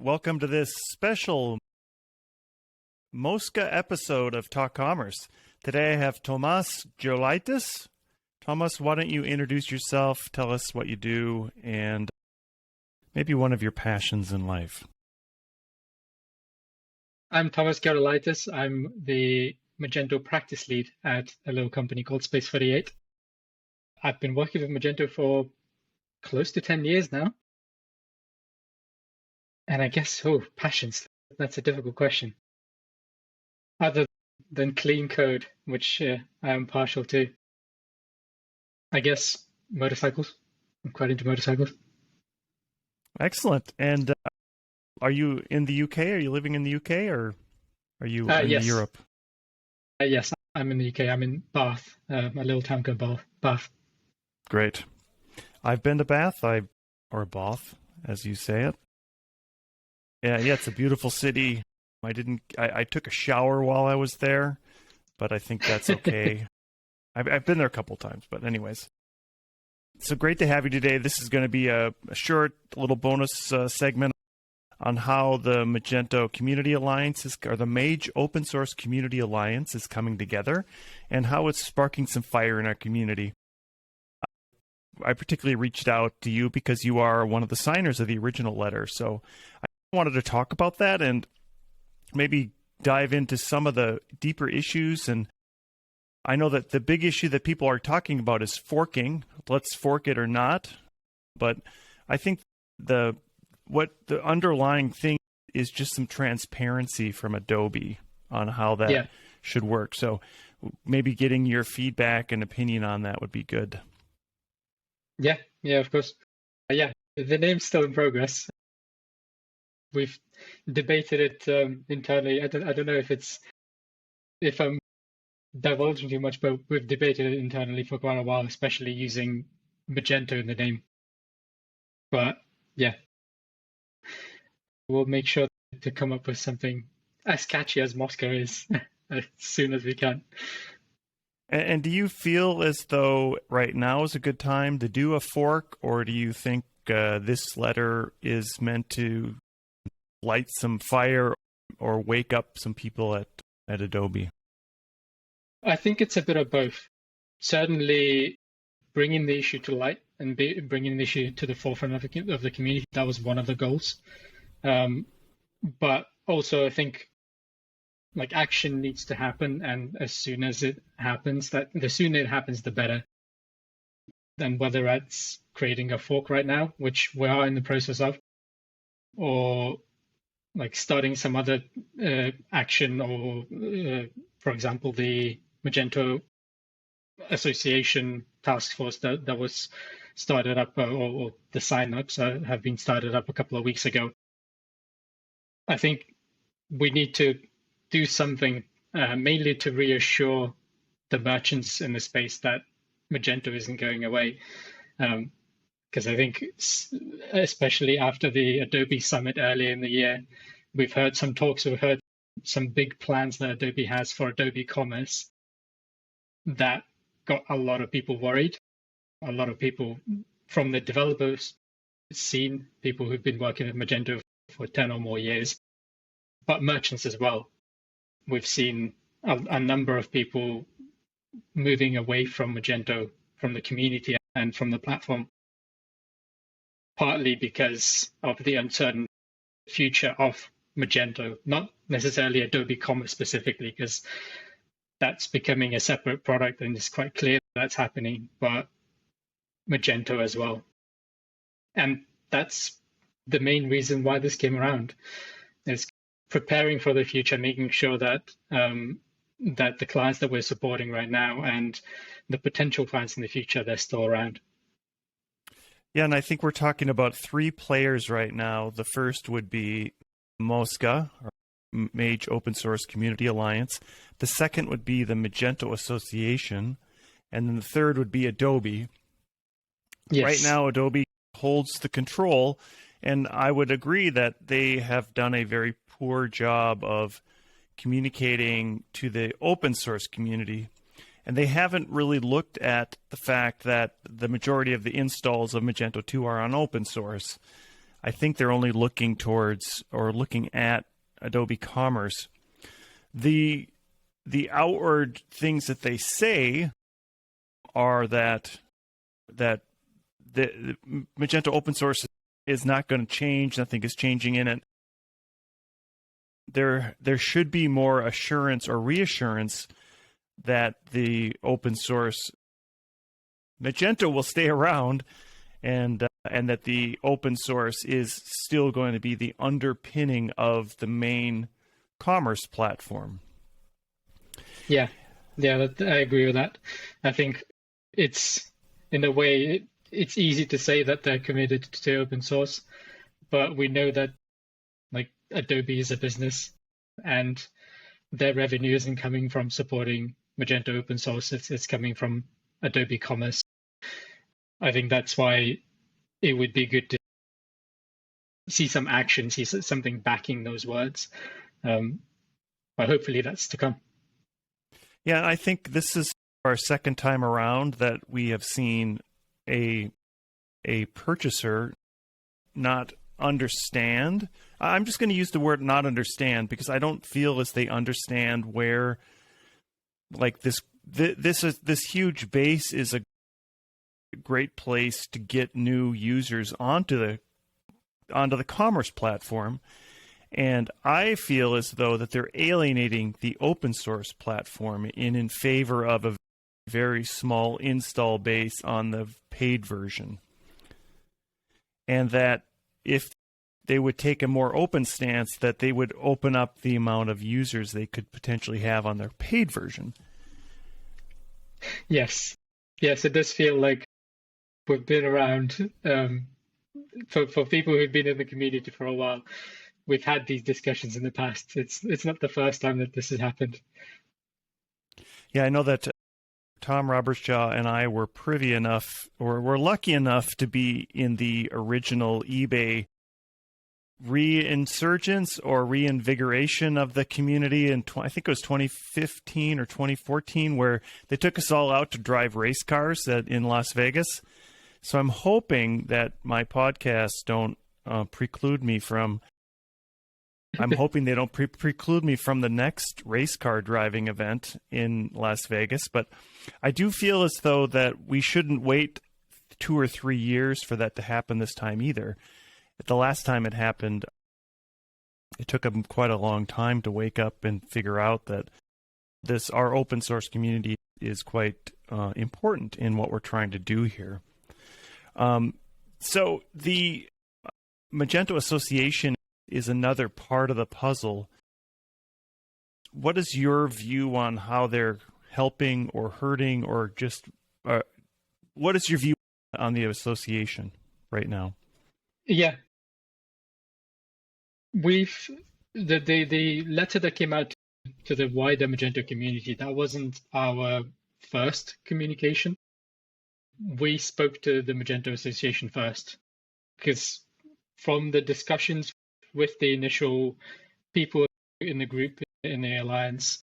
Welcome to this special Mosca episode of Talk Commerce. Today I have Tomas Gerulaitis. Tomas, why don't you introduce yourself, tell us what you do, and maybe one of your passions in life. I'm Tomas Gerulaitis. I'm the Magento practice lead at a little company called Space 48. I've been working with Magento for close to 10 years now. And I guess, passions, that's a difficult question. Other than clean code, which I am partial to, I guess motorcycles. I'm quite into motorcycles. Excellent. And are you in the UK? Are you living in the UK or are you in yes. Europe? Yes, I'm in the UK. I'm in Bath, a little town called Bath. Great. I've been to Bath, or Bath, as you say it. Yeah, it's a beautiful city. I took a shower while I was there, but I think that's okay. I've been there a couple times, but anyways. So great to have you today. This is going to be a short little bonus segment on how the Magento Community Alliance or the Mage Open Source Community Alliance is coming together and how it's sparking some fire in our community. I particularly reached out to you because you are one of the signers of the original letter. So I wanted to talk about that and maybe dive into some of the deeper issues. And I know that the big issue that people are talking about is forking. Let's fork it or not. But I think what the underlying thing is just some transparency from Adobe on how that should work. So maybe getting your feedback and opinion on that would be good. Yeah, of course. The name's still in progress. We've debated it internally. I don't know if I'm divulging too much, but we've debated it internally for quite a while, especially using Magento in the name. But yeah, we'll make sure to come up with something as catchy as Mosca is as soon as we can. And do you feel as though right now is a good time to do a fork, or do you think this letter is meant to light some fire or wake up some people at Adobe? I think it's a bit of both. Certainly bringing the issue to light and bringing the issue to the forefront of the community, that was one of the goals. But also I think action needs to happen, and as soon as it happens, the sooner it happens, the better. And whether that's creating a fork right now, which we are in the process of, or starting some other action, or for example, the Magento Association task force that was started up, or the sign-ups have been started up a couple of weeks ago. I think we need to do something mainly to reassure the merchants in the space that Magento isn't going away. Because I think, especially after the Adobe Summit earlier in the year, we've heard some talks, we've heard some big plans that Adobe has for Adobe Commerce that got a lot of people worried. A lot of people from the developers scene, people who've been working with Magento for 10 or more years, but merchants as well. We've seen a number of people moving away from Magento, from the community and from the platform, partly because of the uncertain future of Magento, not necessarily Adobe Commerce specifically, because that's becoming a separate product and it's quite clear that's happening, but Magento as well. And that's the main reason why this came around, is preparing for the future, making sure that that the clients that we're supporting right now and the potential clients in the future, they're still around. Yeah, and I think we're talking about three players right now. The first would be Mosca, or Mage Open Source Community Alliance. The second would be the Magento Association. And then the third would be Adobe. Yes. Right now, Adobe holds the control, and I would agree that they have done a very poor job of communicating to the open source community. And they haven't really looked at the fact that the majority of the installs of Magento 2 are on open source. I think they're only looking towards or looking at Adobe Commerce. The outward things that they say are that the Magento open source is not going to change. Nothing is changing in it. There should be more assurance or reassurance that the open source Magento will stay around, and that the open source is still going to be the underpinning of the main commerce platform. Yeah, I agree with that. I think it's, in a way, it's easy to say that they're committed to open source, but we know that like Adobe is a business, and their revenue isn't coming from supporting Magento open source. It's coming from Adobe Commerce. I think that's why it would be good to see some action, see something backing those words. But hopefully that's to come. Yeah, I think this is our second time around that we have seen a purchaser not understand. I'm just going to use the word not understand, because I don't feel as they understand where, like, this huge base is a great place to get new users onto the commerce platform. And I feel as though that they're alienating the open source platform in favor of a very small install base on the paid version. And that if they would take a more open stance, that they would open up the amount of users they could potentially have on their paid version. Yes, it does feel like we've been around, for people who've been in the community for a while. We've had these discussions in the past. It's not the first time that this has happened. Yeah, I know that Tom Robertshaw and I were privy enough, or were lucky enough to be in the original eBay reinsurgence or reinvigoration of the community in, I think it was 2015 or 2014, where they took us all out to drive race cars in Las Vegas. So I'm hoping that my podcasts don't preclude me from. I'm hoping they don't preclude me from the next race car driving event in Las Vegas. But I do feel as though that we shouldn't wait 2 or 3 years for that to happen this time either. The last time it happened, it took them quite a long time to wake up and figure out that our open source community is quite important in what we're trying to do here. So the Magento Association is another part of the puzzle. What is your view on how they're helping or hurting, or just what is your view on the association right now? Yeah. The letter that came out to the wider Magento community, that wasn't our first communication. We spoke to the Magento Association first, because from the discussions with the initial people in the group, in the alliance,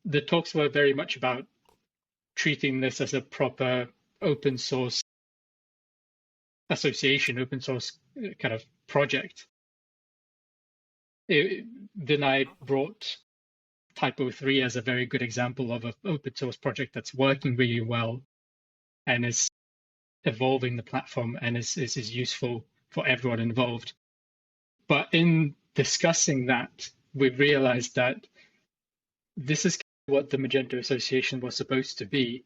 the talks were very much about treating this as a proper open source association, open source kind of project. Then I brought Typo 3 as a very good example of an open source project that's working really well and is evolving the platform and is useful for everyone involved. But in discussing that, we realized that this is what the Magento Association was supposed to be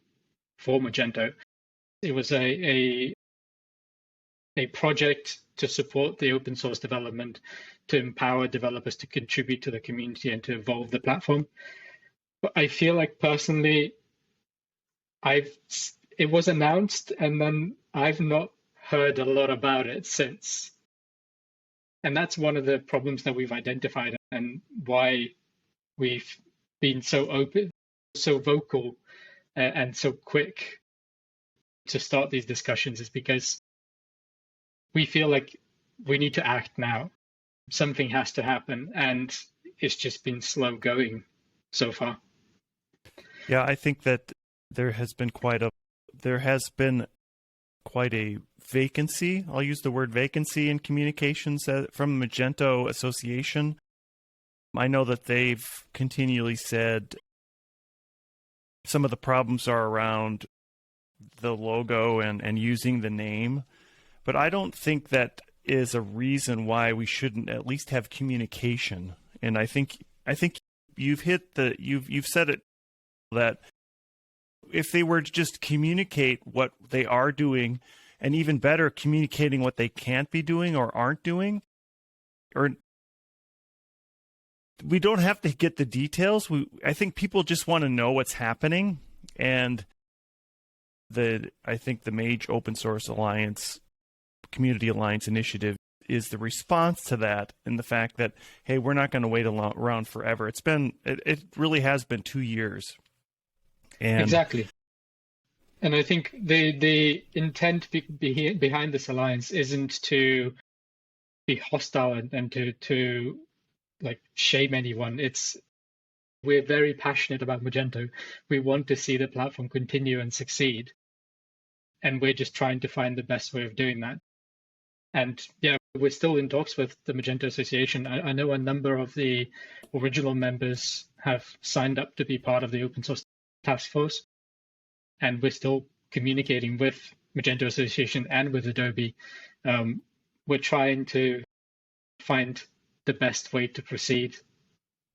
for Magento. It was a project to support the open source development, to empower developers to contribute to the community and to evolve the platform. But I feel like personally, it was announced and then I've not heard a lot about it since. And that's one of the problems that we've identified and why we've been so open, so vocal, and so quick to start these discussions, is because we feel like we need to act now. Something has to happen, and it's just been slow going so far. Yeah, I think that there has been quite a vacancy. I'll use the word vacancy in communications from Magento Association. I know that they've continually said some of the problems are around the logo and using the name, but I don't think that is a reason why we shouldn't at least have communication. And I think you've said it, that if they were to just communicate what they are doing, and even better, communicating what they can't be doing or aren't doing, or we don't have to get the details. I think people just want to know what's happening, and I think the Mage Open Source Alliance, Community Alliance initiative is the response to that, and the fact that, hey, we're not going to wait around forever. It really has been 2 years. And exactly. And I think the intent behind this alliance isn't to be hostile and to like shame anyone. We're very passionate about Magento. We want to see the platform continue and succeed. And we're just trying to find the best way of doing that. And yeah, we're still in talks with the Magento Association. I know a number of the original members have signed up to be part of the open source task force. And we're still communicating with Magento Association and with Adobe. We're trying to find the best way to proceed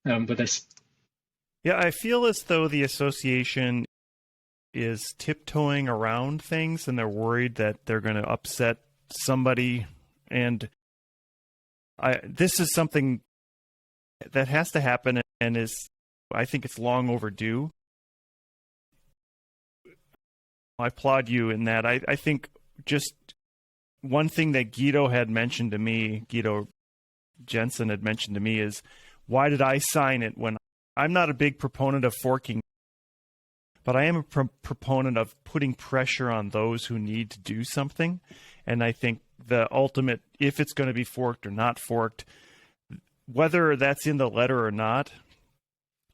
with this. Yeah, I feel as though the association is tiptoeing around things, and they're worried that they're going to upset somebody. And this is something that has to happen, and I think it's long overdue. I applaud you in that. I think just one thing that Guido Jensen had mentioned to me is, why did I sign it when I'm not a big proponent of forking, but I am a proponent of putting pressure on those who need to do something. And I think the ultimate, if it's going to be forked or not forked, whether that's in the letter or not.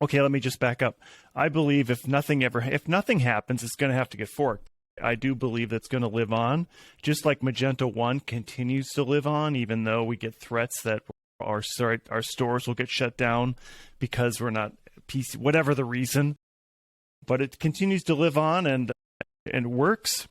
Okay, let me just back up. I believe if nothing happens, it's going to have to get forked. I do believe that's going to live on, just like Magento 1 continues to live on, even though we get threats that our stores will get shut down because we're not PC, whatever the reason. But it continues to live on and works.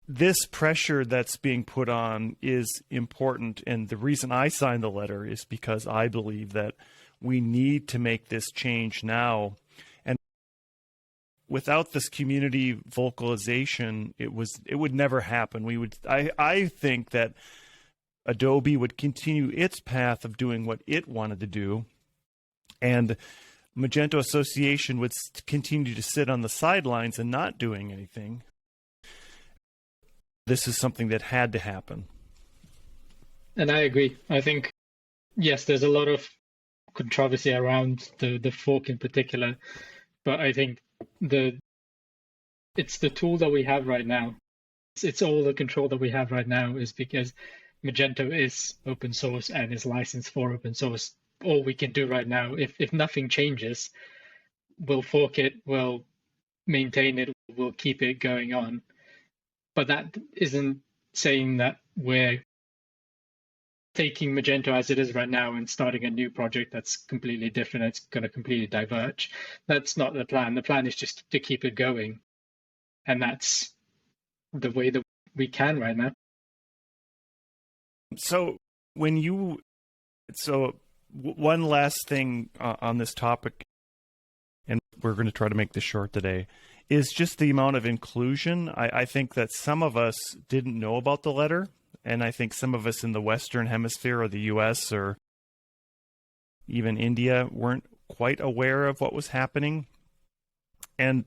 This pressure that's being put on is important, and the reason I signed the letter is because I believe that we need to make this change now. And without this community vocalization, it would never happen. I think that Adobe would continue its path of doing what it wanted to do, and Magento Association would continue to sit on the sidelines and not doing anything. This is something that had to happen. And I agree. I think, yes, there's a lot of controversy around the fork in particular, but I think it's the tool that we have right now. It's all the control that we have right now is because Magento is open source and is licensed for open source. All we can do right now, if nothing changes, we'll fork it, we'll maintain it, we'll keep it going on. But that isn't saying that we're taking Magento as it is right now and starting a new project that's completely different. It's going to completely diverge. That's not the plan. The plan is just to keep it going. And that's the way that we can right now. So one last thing on this topic, and we're going to try to make this short today, is just the amount of inclusion. I think that some of us didn't know about the letter, and I think some of us in the Western Hemisphere or the US or even India weren't quite aware of what was happening. And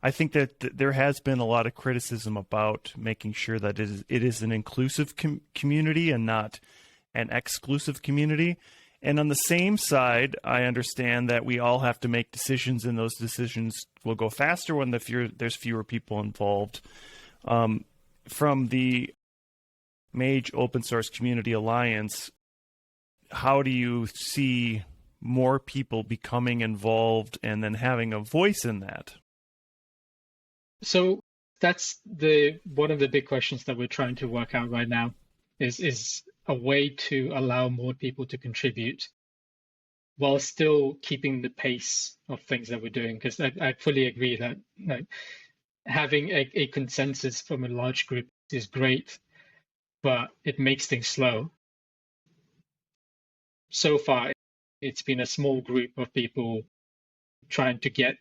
I think that there has been a lot of criticism about making sure that it is an inclusive community and not an exclusive community. And on the same side, I understand that we all have to make decisions, and those decisions will go faster when there's fewer people involved. From the Mage Open Source Community Alliance, how do you see more people becoming involved and then having a voice in that? So That's one of the big questions that we're trying to work out right now is a way to allow more people to contribute while still keeping the pace of things that we're doing. Because I fully agree that having a consensus from a large group is great, but it makes things slow. So far, it's been a small group of people trying to get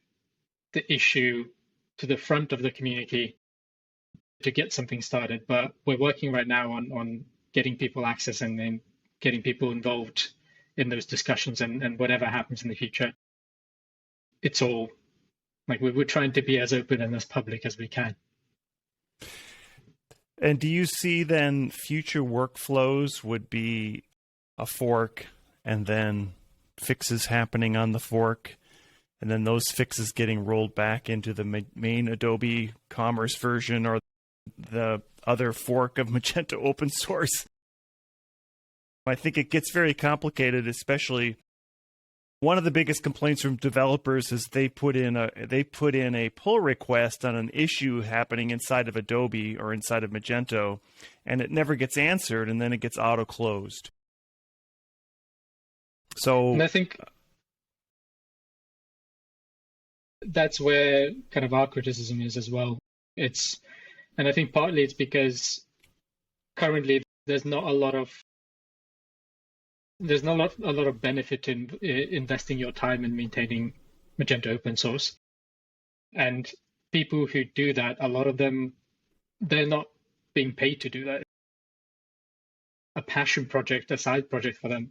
the issue to the front of the community to get something started. But we're working right now on getting people access and then getting people involved in those discussions, and whatever happens in the future, it's all like we're trying to be as open and as public as we can. And do you see then future workflows would be a fork and then fixes happening on the fork, and then those fixes getting rolled back into the main Adobe Commerce version or the other fork of Magento Open Source? I think it gets very complicated, especially one of the biggest complaints from developers is they put in a pull request on an issue happening inside of Adobe or inside of Magento, and it never gets answered, and then it gets auto-closed. So, and I think that's where kind of our criticism is as well. And I think partly it's because currently there's not a lot of benefit in investing your time in maintaining Magento Open Source. And people who do that, a lot of them, they're not being paid to do that. A passion project, a side project for them.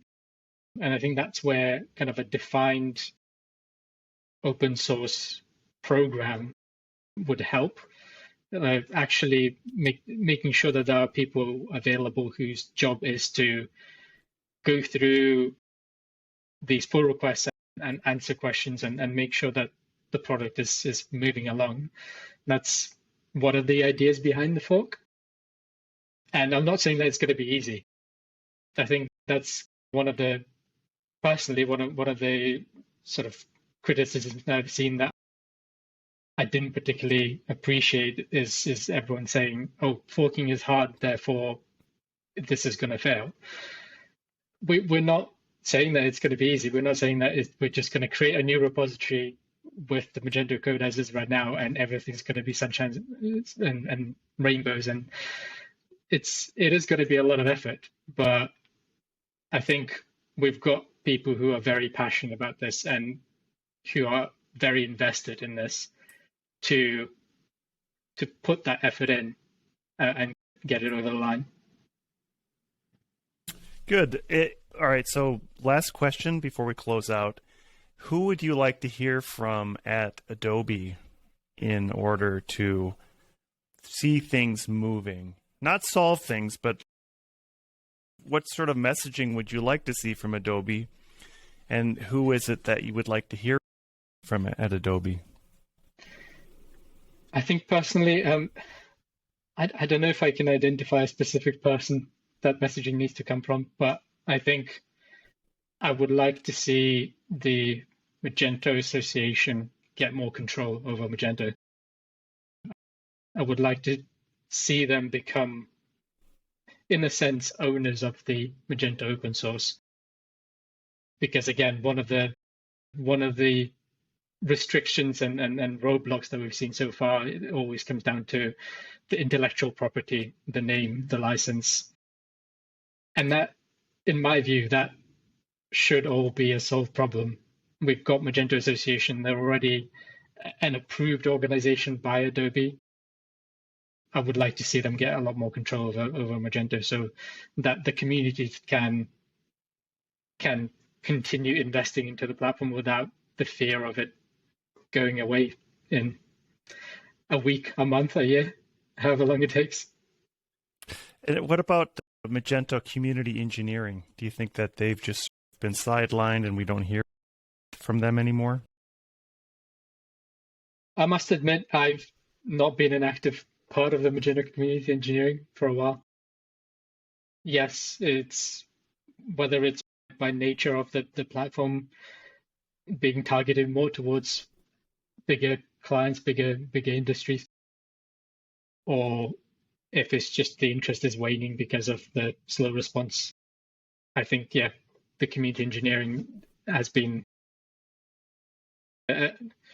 And I think that's where kind of a defined open source program would help. Actually making sure that there are people available whose job is to go through these pull requests and answer questions and make sure that the product is moving along. That's one of the ideas behind the fork. And I'm not saying that it's going to be easy. I think that's one of the sort of criticisms that I've seen that I didn't particularly appreciate is everyone saying, oh, forking is hard, therefore this is going to fail. We're not saying that it's going to be easy. We're not saying that we're just going to create a new repository with the Magento code as is right now and everything's going to be sunshine and rainbows. And it is going to be a lot of effort. But I think we've got people who are very passionate about this and who are very invested in this to put that effort in and get it over the line. Good. All right, so last question before we close out. Who would you like to hear from at Adobe in order to see things moving? Not solve things, but what sort of messaging would you like to see from Adobe? And who is it that you would like to hear from at Adobe? I think personally, I don't know if I can identify a specific person that messaging needs to come from, but I think I would like to see the Magento Association get more control over Magento. I would like to see them become, in a sense, owners of the Magento open source. Because again, one of the restrictions and roadblocks that we've seen so far, it always comes down to the intellectual property, the name, the license. And that, in my view, that should all be a solved problem. We've got Magento Association. They're already an approved organization by Adobe. I would like to see them get a lot more control over Magento so that the community can continue investing into the platform without the fear of it going away in a week, a month, a year, however long it takes. And what about Magento community engineering? Do you think that they've just been sidelined and we don't hear from them anymore? I must admit, I've not been an active part of the Magento community engineering for a while. Yes, whether it's by nature of the platform being targeted more towards bigger clients, bigger industries, or if it's just the interest is waning because of the slow response. I think, the community engineering has been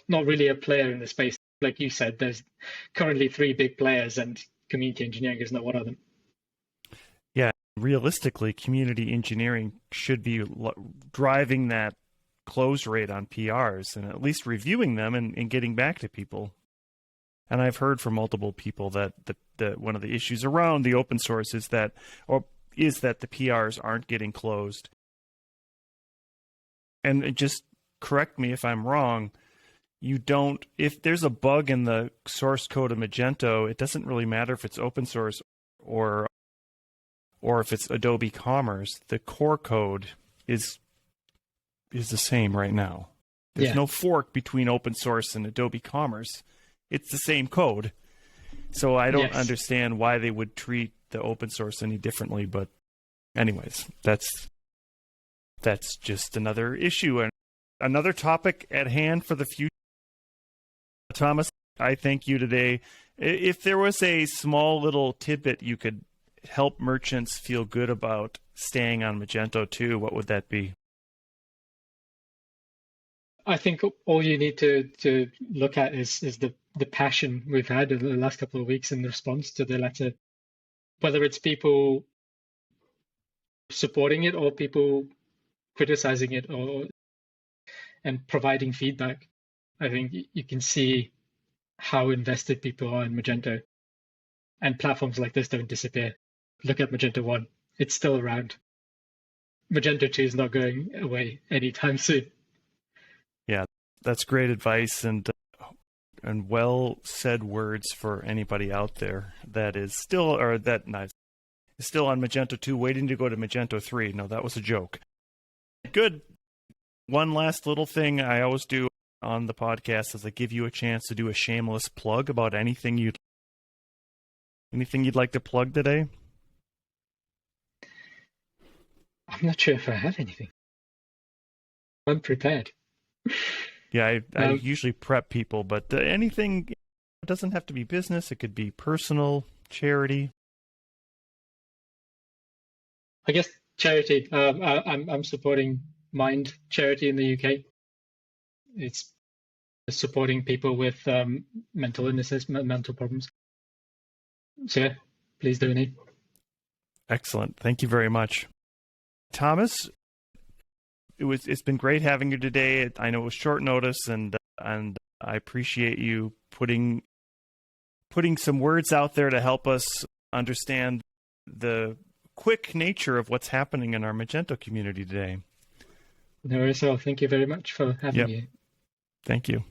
not really a player in the space. Like you said, there's currently 3 big players, and community engineering is not one of them. Yeah, realistically, community engineering should be driving that close rate on PRs and at least reviewing them and getting back to people. And I've heard from multiple people that the one of the issues around the open source is that the PRs aren't getting closed. And just correct me if I'm wrong. If there's a bug in the source code of Magento, it doesn't really matter if it's open source or if it's Adobe Commerce. The core code is the same right now. There's no fork between open source and Adobe Commerce. It's the same code. So I don't understand why they would treat the open source any differently. But anyways, that's just another issue and another topic at hand for the future. Thomas, I thank you today. If there was a small little tidbit you could help merchants feel good about staying on Magento 2, what would that be? I think all you need to look at is the passion we've had in the last couple of weeks in response to the letter, whether it's people supporting it or people criticizing it and providing feedback. I think you can see how invested people are in Magento, and platforms like this don't disappear. Look at Magento 1. It's still around. Magento 2 is not going away anytime soon. Yeah, that's great advice and well said words for anybody out there that is still on Magento 2 waiting to go to Magento 3. No, that was a joke. Good. One last little thing I always do on the podcast is I give you a chance to do a shameless plug about anything you'd like to plug today. I'm not sure if I have anything. I'm prepared. Yeah, I usually prep people, but anything, it doesn't have to be business. It could be personal, charity. I guess charity. I'm supporting Mind charity in the UK. It's supporting people with mental illnesses, mental problems. So yeah, please donate. Excellent. Thank you very much. Thomas, it's been great having you today. I know it was short notice, and I appreciate you putting some words out there to help us understand the quick nature of what's happening in our Magento community today. No worries at all. Thank you very much for having me. Thank you.